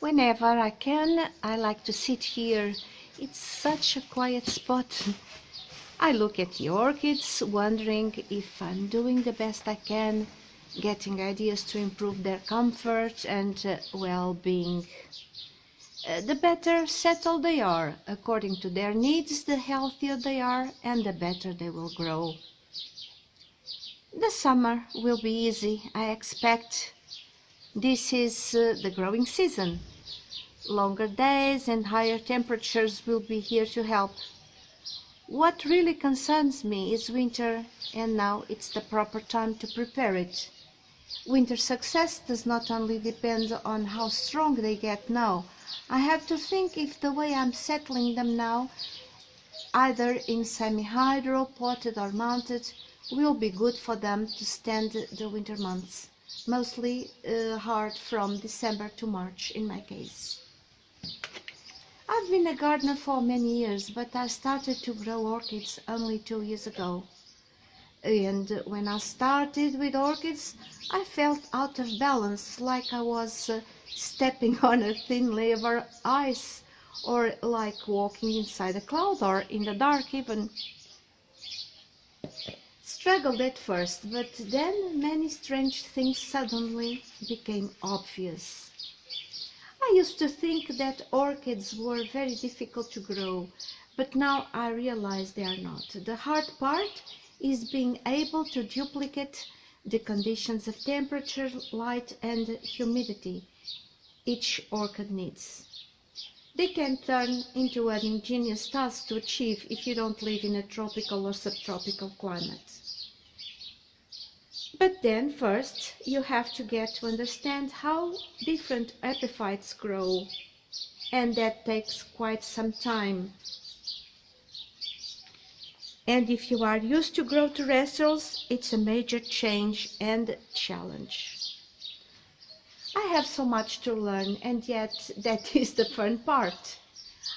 Whenever I can, I like to sit here. It's such a quiet spot. I look at the orchids, wondering if I'm doing the best I can, getting ideas to improve their comfort and well-being. The better settled they are, according to their needs, the healthier they are and the better they will grow. The summer will be easy, I expect. This is the growing season. Longer days and higher temperatures will be here to help. What really concerns me is winter, and now it's the proper time to prepare it. Winter success does not only depend on how strong they get now. I have to think if the way I'm settling them now, either in semi-hydro, potted or mounted, will be good for them to stand the winter months, mostly hard from December to March in my case. I've been a gardener for many years, but I started to grow orchids only 2 years ago. And when I started with orchids, I felt out of balance, like I was stepping on a thin layer of ice, or like walking inside a cloud, or in the dark even. Struggled at first, but then many strange things suddenly became obvious. I used to think that orchids were very difficult to grow, but now I realize they are not. The hard part is being able to duplicate the conditions of temperature, light and humidity each orchid needs. They can turn into an ingenious task to achieve if you don't live in a tropical or subtropical climate. But then first you have to get to understand how different epiphytes grow, and that takes quite some time. And if you are used to grow terrestrials, it's a major change and challenge. I have so much to learn, and yet that is the fun part.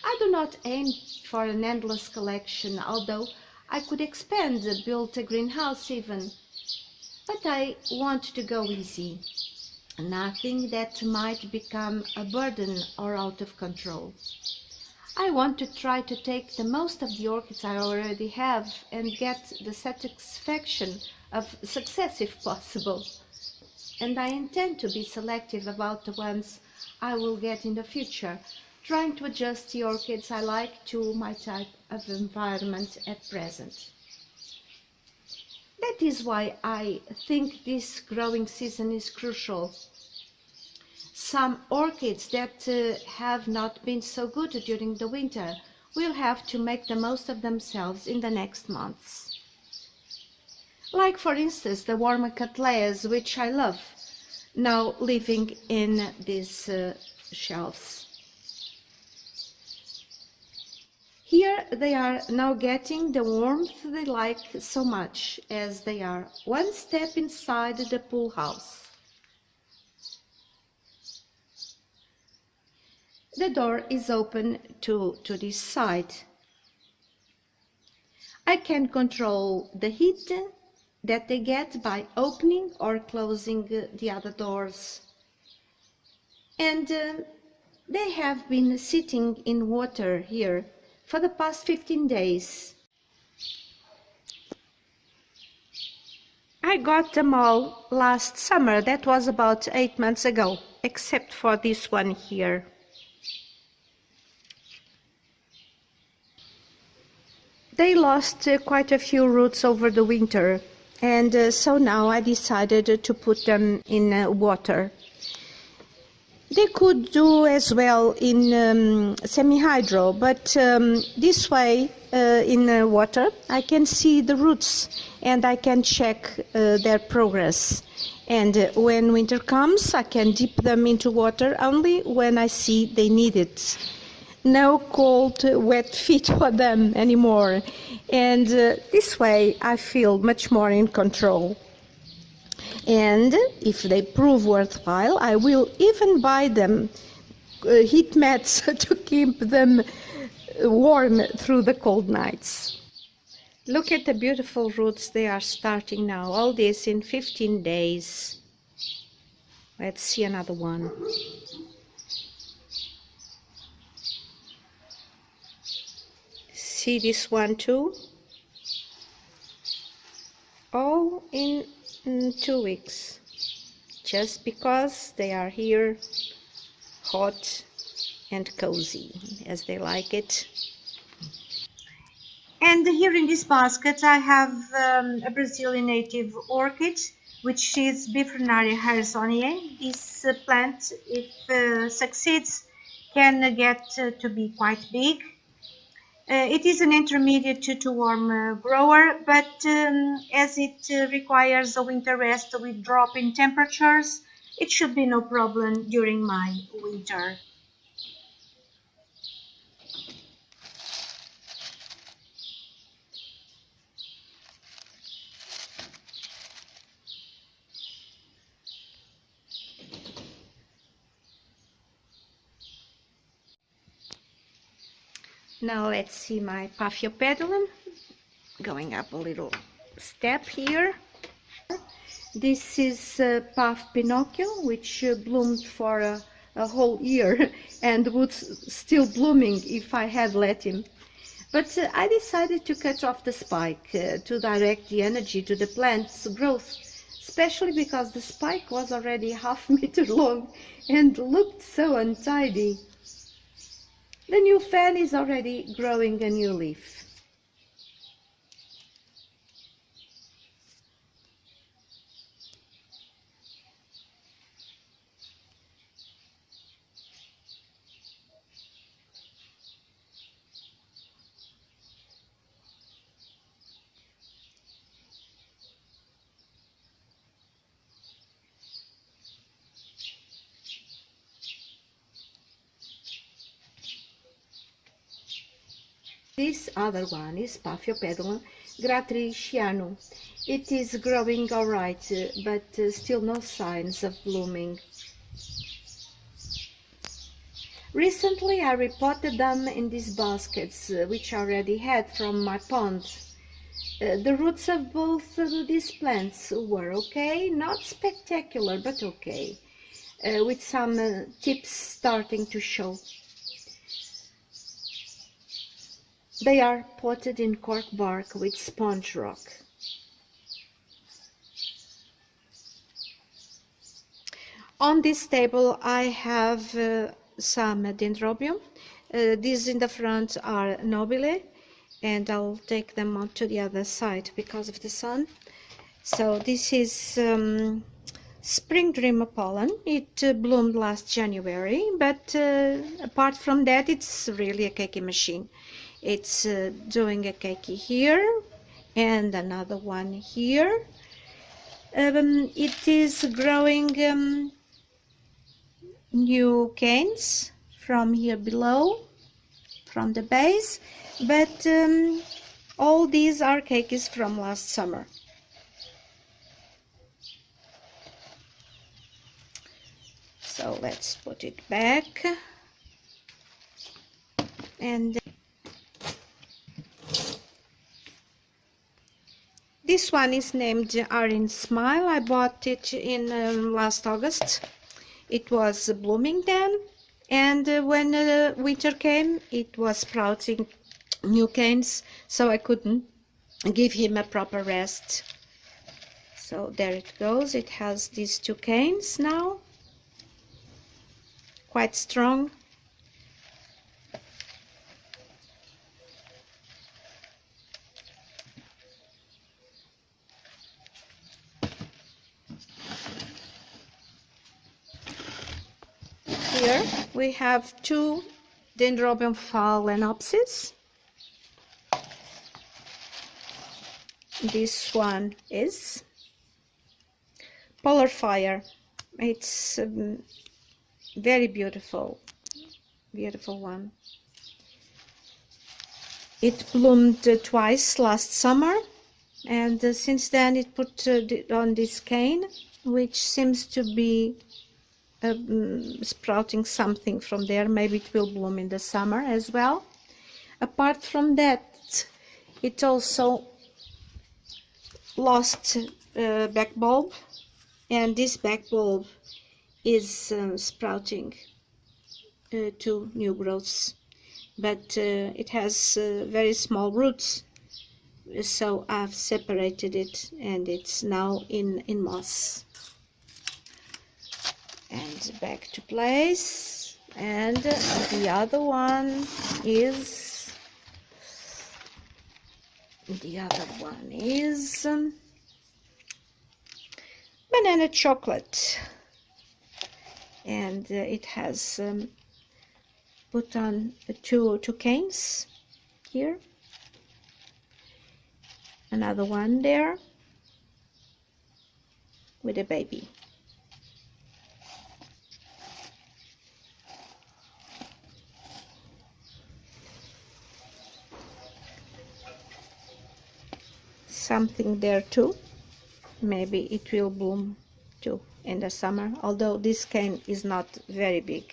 I do not aim for an endless collection, although I could expand, build a greenhouse even. But I want to go easy, nothing that might become a burden or out of control. I want to try to take the most of the orchids I already have and get the satisfaction of success if possible. And I intend to be selective about the ones I will get in the future, trying to adjust the orchids I like to my type of environment at present. That is why I think this growing season is crucial. Some orchids that have not been so good during the winter will have to make the most of themselves in the next months. Like for instance the warmer cattleyas, which I love, now living in these shelves. Here they are now getting the warmth they like so much, as they are one step inside the pool house. The door is open to this side. I can control the heat that they get by opening or closing the other doors. And they have been sitting in water here for the past 15 days. I got them all last summer, that was about 8 months ago, except for this one here. They lost quite a few roots over the winter, and so now I decided to put them in water. They could do as well in semi-hydro, but this way in water I can see the roots and I can check their progress. And when winter comes, I can dip them into water only when I see they need it. No cold, wet feet for them anymore. And this way I feel much more in control. And if they prove worthwhile, I will even buy them heat mats to keep them warm through the cold nights. Look at the beautiful roots they are starting now, all this in 15 days. Let's see another one. see this one too. All in 2 weeks, just because they are here hot and cozy as they like it. And here in this basket I have a Brazilian native orchid, which is Bifrenaria harrisoniae. This plant, if succeeds, can get to be quite big. It is an intermediate to warm grower, but as it requires a winter rest with drop in temperatures, it should be no problem during my winter. Now let's see my Paphiopedilum. Going up a little step here. This is Puff Pinocchio, which bloomed for a whole year and would still blooming if I had let him. But I decided to cut off the spike to direct the energy to the plant's growth, especially because the spike was already half-meter long and looked so untidy. The new fan is already growing a new leaf. This other one is Paphiopedilum gratricianum. It is growing alright, but still no signs of blooming. Recently I repotted them in these baskets, which I already had from my pond. The roots of both these plants were okay, not spectacular, but okay, with some tips starting to show. They are potted in cork bark with sponge rock. On this table I have some dendrobium. These in the front are nobile, and I'll take them on to the other side because of the sun. So this is Spring Dreamer pollen. It bloomed last January, but apart from that, it's really a cakey machine. It's doing a cakey here and another one here. It is growing new canes from here below, from the base, but all these are cakeys from last summer. So let's put it back. And this one is named Arin Smile. I bought it in last August. It was blooming then, and when winter came, it was sprouting new canes, so I couldn't give him a proper rest. So there it goes. It has these two canes now, quite strong. Here we have two Dendrobium phalaenopsis. This one is Polar Fire. It's very beautiful one. It bloomed twice last summer, and since then it put on this cane, which seems to be sprouting something from there. Maybe it will bloom in the summer as well. Apart from that, it also lost back bulb, and this back bulb is sprouting two new growths. but it has very small roots, so I've separated it and it's now in moss. And back to place. And the other one is banana chocolate, and it has put on two canes here, another one there with a baby. Something there too, maybe it will bloom too in the summer, although this cane is not very big.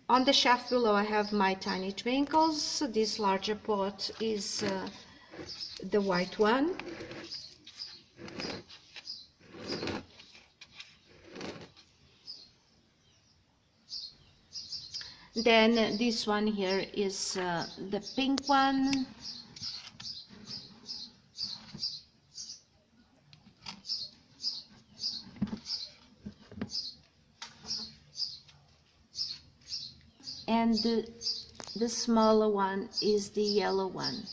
On the shelf below I have my tiny twinkles. This larger pot is the white one. Then this one here is the pink one. And the smaller one is the yellow one.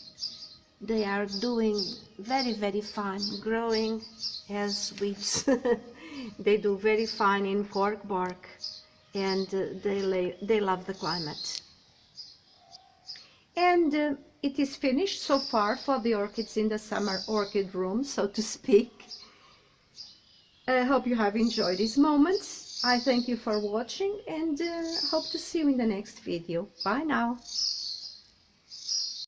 They are doing very fine, growing as weeds. They do very fine in cork bark, and they love the climate. And it is finished so far for the orchids in the summer orchid room, so to speak. I hope you have enjoyed these moments. I thank you for watching and hope to see you in the next video. Bye now.